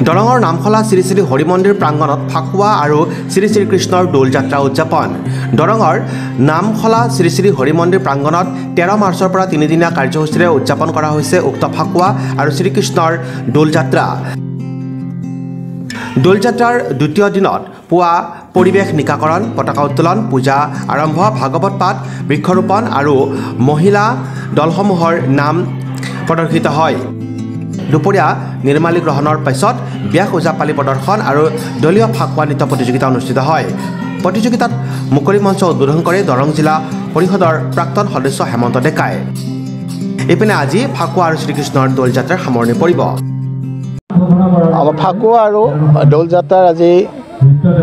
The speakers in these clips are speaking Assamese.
দৰঙৰ নামখলা শ্ৰী শ্ৰী হৰি মন্দিৰ প্ৰাংগণত ফাকুৱা আৰু শ্ৰী শ্ৰীকৃষ্ণৰ দৌল যাত্ৰা উদযাপন। দৰঙৰ নামখলা শ্ৰী শ্ৰী হৰি মন্দিৰ প্ৰাংগণত 13 মাৰ্চৰ পৰা 3দিনীয়া কাৰ্যসূচীৰে উদযাপন কৰা হৈছে উক্ত ফাকুৱা আৰু শ্ৰীকৃষ্ণৰ দৌল যাত্ৰা। দৌল যাত্ৰাৰ দ্বিতীয় দিনত পুৱা পৰিৱেশ নিকাকৰণ, পতাকা উত্তোলন, পূজা আৰম্ভ, ভাগৱত পাঠ, বৃক্ষৰোপণ আৰু মহিলা দলসমূহৰ নাম প্ৰদৰ্শিত হয়। দুপৰীয়া নিৰ্মালী গ্ৰহণৰ পিছত ব্যাস ওজাপালি প্ৰদৰ্শন আৰু দলীয় ফাকুৱা নৃত্য প্ৰতিযোগিতা অনুষ্ঠিত হয়। প্ৰতিযোগিতাত মুকলি মঞ্চ উদ্বোধন কৰে দৰং জিলা পৰিষদৰ প্ৰাক্তন সদস্য হেমন্ত ডেকাই। ইপিনে আজি ফাকুৱা আৰু শ্ৰীকৃষ্ণৰ দৌল যাত্ৰাৰ সামৰণি পৰিব। আমাৰ ফাকুৱা আৰু দৌল যাত্ৰাৰ আজি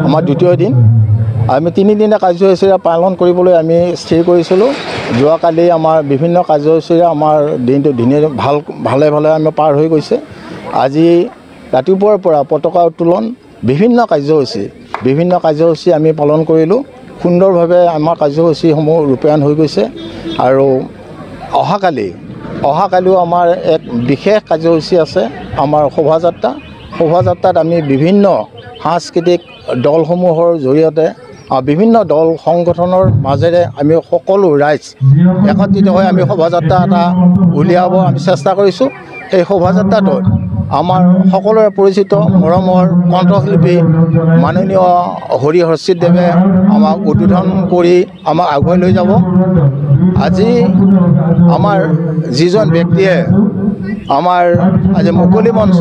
আমাৰ দ্বিতীয় দিন। আমি 3দিনীয়া কাৰ্যসূচীৰে পালন কৰিবলৈ আমি স্থিৰ কৰিছিলোঁ। যোৱাকালি আমাৰ বিভিন্ন কাৰ্যসূচীৰে আমাৰ দিনটো ভালে আমি পাৰ হৈ গৈছে। আজি ৰাতিপুৱাৰ পৰা পতাকা উত্তোলন, বিভিন্ন কাৰ্যসূচী আমি পালন কৰিলোঁ। সুন্দৰভাৱে আমাৰ কাৰ্যসূচীসমূহ ৰূপায়ণ হৈ গৈছে। আৰু অহাকালিও আমাৰ এক বিশেষ কাৰ্যসূচী আছে, আমাৰ শোভাযাত্ৰাত আমি বিভিন্ন সাংস্কৃতিক দলসমূহৰ জৰিয়তে বিভিন্ন দল সংগঠনৰ মাজেৰে আমি সকলো ৰাইজ একত্ৰিত হৈ আমি শোভাযাত্ৰা এটা উলিয়াব আমি চেষ্টা কৰিছোঁ। এই শোভাযাত্ৰাটোত আমাৰ সকলোৰে পৰিচিত মৰমৰ কণ্ঠশিল্পী মাননীয় হৰি হৰ্ষিত দেৱে আমাক উদ্বোধন কৰি আমাক আগুৱাই লৈ যাব। আজি আমাৰ যিজন ব্যক্তিয়ে আমাৰ আজি মুকলি মঞ্চ,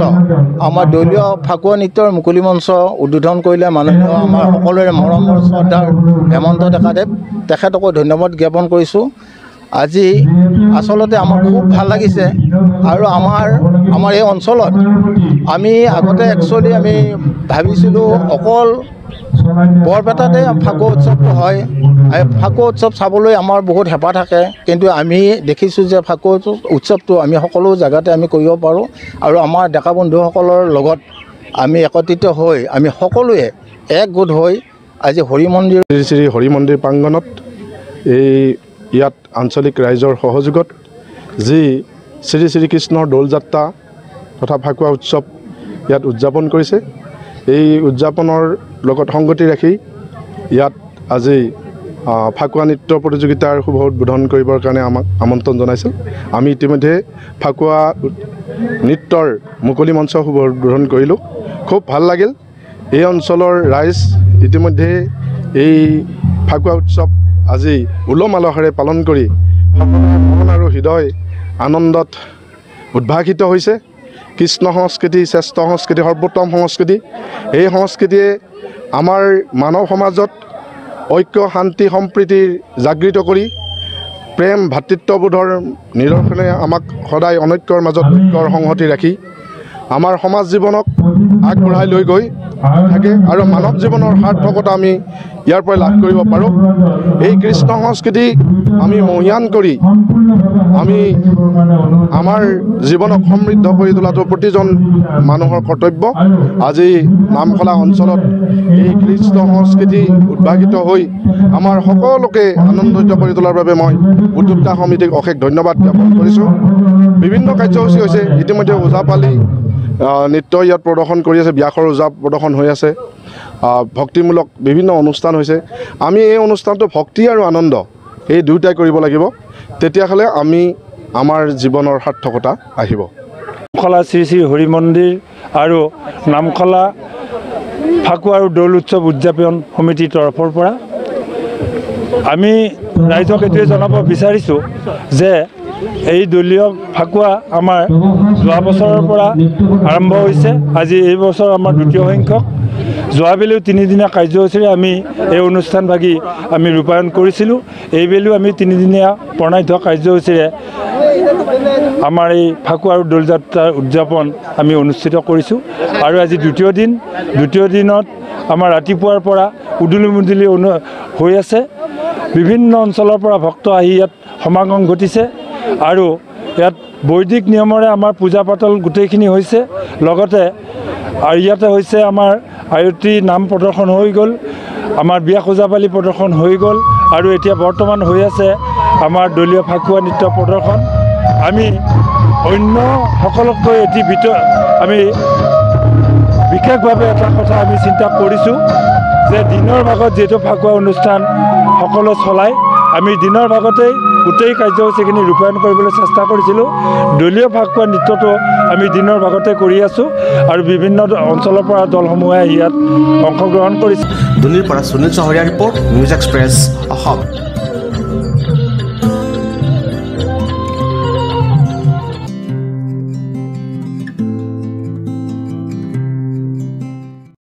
আমাৰ দলীয় ফাকুৱা নৃত্যৰ মুকলি মঞ্চ উদ্বোধন কৰিলে মাননীয় আমাৰ সকলোৰে মৰমৰ শ্ৰদ্ধাৰ হেমন্ত ডেকাদেৱ, তেখেতকো ধন্যবাদ জ্ঞাপন কৰিছোঁ। আজি আচলতে আমাৰ খুব ভাল লাগিছে। আৰু আমাৰ এই অঞ্চলত আমি আগতে একচুৱেলি আমি ভাবিছিলোঁ অকল বৰপেটাতে ফাকুৱা উৎসৱটো হয়। ফাকুৱা উৎসৱ চাবলৈ আমাৰ বহুত হেঁপাহ থাকে, কিন্তু আমি দেখিছোঁ যে ফাকুৱা উৎসৱটো আমি সকলো জেগাতে আমি কৰিব পাৰোঁ। আৰু আমাৰ ডেকা বন্ধুসকলৰ লগত আমি একত্ৰিত হৈ আমি সকলোৱে একগোট হৈ আজি শ্ৰী শ্ৰী হৰি মন্দিৰ প্ৰাংগণত ইয়াত আঞ্চলিক ৰাইজৰ সহযোগত যি শ্ৰী শ্ৰীকৃষ্ণৰ দৌল যাত্ৰা তথা ফাকুৱা উৎসৱ ইয়াত উদযাপন কৰিছে। এই উদযাপনৰ লগত সংগতি ৰাখি ইয়াত আজি ফাকুৱা নৃত্য প্ৰতিযোগিতাৰ শুভ উদ্বোধন কৰিবৰ কাৰণে আমাক আমন্ত্ৰণ জনাইছিল। আমি ইতিমধ্যে ফাকুৱা নৃত্যৰ মুকলি মঞ্চ শুভ উদ্বোধন কৰিলোঁ। খুব ভাল লাগিল। এই অঞ্চলৰ ৰাইজ ইতিমধ্যে এই ফাকুৱা উৎসৱ আজি উলহ মালহেৰে পালন কৰি সকলোৰে মন আৰু হৃদয় আনন্দত উদ্ভাসিত হৈছে। কৃষ্ণ সংস্কৃতি শ্ৰেষ্ঠ সংস্কৃতি, সৰ্বোত্তম সংস্কৃতি। এই সংস্কৃতিয়ে আমাৰ মানৱ সমাজত ঐক্য, শান্তি, সম্প্ৰীতিৰ জাগৃত কৰি প্ৰেম, ভাতৃত্ববোধৰ নিদৰ্শনে আমাক সদায় অনৈক্যৰ মাজত ঐক্যৰ সংহতি ৰাখি আমাৰ সমাজ জীৱনক আগবঢ়াই লৈ গৈ থাকে আৰু মানৱ জীৱনৰ সাৰ্থকতা আমি ইয়াৰ পৰা লাভ কৰিব পাৰোঁ। এই কৃষ্ণ সংস্কৃতি আমি মহীয়ান কৰি আমি আমাৰ জীৱনক সমৃদ্ধ কৰি তোলাটো প্ৰতিজন মানুহৰ কৰ্তব্য। আজি নামখলা অঞ্চলত এই কৃষ্ণ সংস্কৃতি উদ্ভাসিত হৈ আমাৰ সকলোকে আনন্দিত কৰি তোলাৰ বাবে মই উদ্যোক্তা সমিতিক অশেষ ধন্যবাদ জ্ঞাপন কৰিছোঁ। বিভিন্ন কাৰ্যসূচী হৈছে। ইতিমধ্যে ওজাপালি নৃত্য ইয়াত প্ৰদৰ্শন কৰি আছে, ব্যাসৰ ওজা প্ৰদৰ্শন হৈ আছে, ভক্তিমূলক বিভিন্ন অনুষ্ঠান হৈছে। আমি এই অনুষ্ঠানটো ভক্তি আৰু আনন্দ এই দুয়োটাই কৰিব লাগিব, তেতিয়াহ'লে আমাৰ জীৱনৰ সাৰ্থকতা আহিব। নামখলা শ্ৰী শ্ৰী হৰি মন্দিৰ আৰু নামখলা ফাকুৱা আৰু দৌল উৎসৱ উদযাপন সমিতিৰ তৰফৰ পৰা আমি ৰাইজক এইটোৱে জনাব বিচাৰিছোঁ যে এই দলীয় ফাকুৱা আমাৰ যোৱা বছৰৰ পৰা আৰম্ভ হৈছে। আজি এই বছৰ আমাৰ দ্বিতীয় সংখ্যক। যোৱাবেলিও 3দিনীয়া কাৰ্যসূচীৰে আমি এই অনুষ্ঠানভাগি আমি ৰূপায়ণ কৰিছিলোঁ। এইবেলিও আমি 3দিনীয়া প্ৰণায়িত কাৰ্যসূচীৰে আমাৰ এই ফাকুৱা আৰু দৌল যাত্ৰাৰ উদযাপন আমি অনুষ্ঠিত কৰিছোঁ। আৰু আজি দ্বিতীয় দিনত আমাৰ ৰাতিপুৱাৰ পৰা উদুলি মুদুলি হৈ আছে। বিভিন্ন অঞ্চলৰ পৰা ভক্ত আহি ইয়াত সমাগম ঘটিছে আৰু ইয়াত বৈদিক নিয়মৰে আমাৰ পূজা পাতল গোটেইখিনি হৈছে। লগতে আৰু ইয়াতে হৈছে আমাৰ আয়ত্ৰী নাম প্ৰদৰ্শন হৈ গ'ল, আমাৰ ব্যাস ওজাপালি প্ৰদৰ্শন হৈ গ'ল আৰু এতিয়া বৰ্তমান হৈ আছে আমাৰ দলীয় ফাকুৱা নৃত্য প্ৰদৰ্শন। আমি অন্য সকলতকৈ এটি আমি বিশেষভাৱে এটা কথা আমি চিন্তা কৰিছোঁ যে দিনৰ ভাগত যিহেতু ফাকুৱা অনুষ্ঠান সকলো চলায় আমি দিনৰ ভাগতেই গোটেই কাৰ্যসূচীখিনি ৰূপায়ণ কৰিবলৈ চেষ্টা কৰিছিলোঁ দলীয় ফাকুৱা নৃত্যটো আমি দিনৰ ভাগতে কৰি আছোঁ আৰু বিভিন্ন অঞ্চলৰ পৰা দলসমূহে ইয়াত অংশগ্ৰহণ কৰিছে ধুনীৰ পৰা সুনীল চহৰীয়া ৰিপৰ্ট নিউজ এক্সপ্ৰেছ অসম